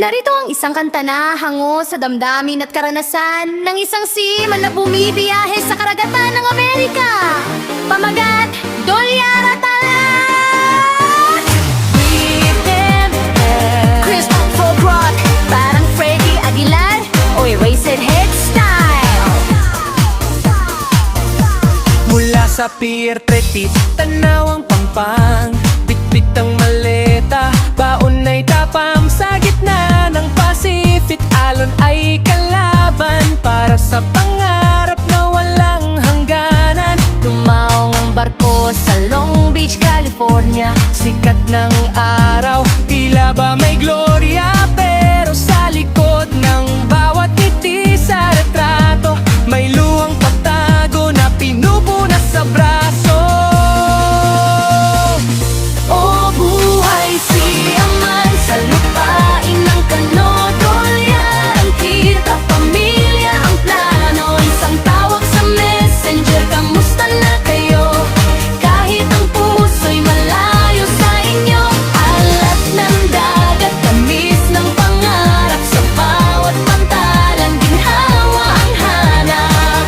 Narito ang isang kanta na hango sa damdamin at karanasan ng isang seaman na bumibiyahe sa karagatan ng Amerika. Pamagat, Dolyara Talat! Chris Fogrot, parang Freddie Aguilar o Eraserhead style. Mula sa Pier 30, tanaw ang Pampang. Bitbit ang maleta, baon ay tapam. Sa gitna ng Pacific, alon ay kalaban para sa pangarap na walang hangganan. Tumaong ang barko sa Long Beach, California. Sikat ng araw, tila ba may gloria, pero sa likod ng bawat ngiti sa retrato, may luhang pagtago na pinupunas sa braso. O buhay siyaman sa lupain ng kano, dolyarang kita, pamilya ang plano. Isang tawag sa messenger, kamusta na kayo? Kahit ang puso'y malayo sa inyo, alat ng dagat, tamis ng pangarap, sa bawat pantalan, ginhawa ang hanap.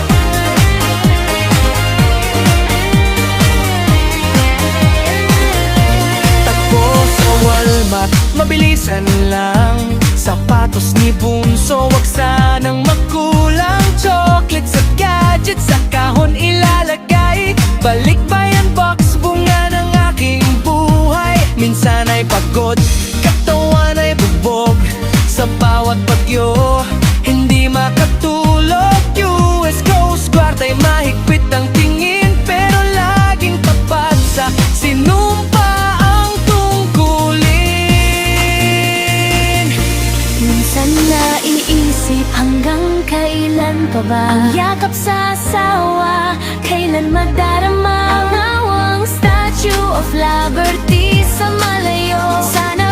Tagpo sa Walmart, mabilisan lang. Sapatos ni Bunso, wag sanang magkulang. Chocolates at gadgets sa kahon ilalagay. Balikbayan box, bunga ng aking buhay. Minsan ay pagod, katawan ay bubog. Sa bawat bagyo, hindi makatulog. US Coast Guard ay mahigpit ang tingin, pero laging tapat sa sinumpa ang tungkulin. Minsan naiisip hanggang kailan pa ba ang yakap sa asawa, kailan madarama ang awang Statue of Liberty sa malayo. Sana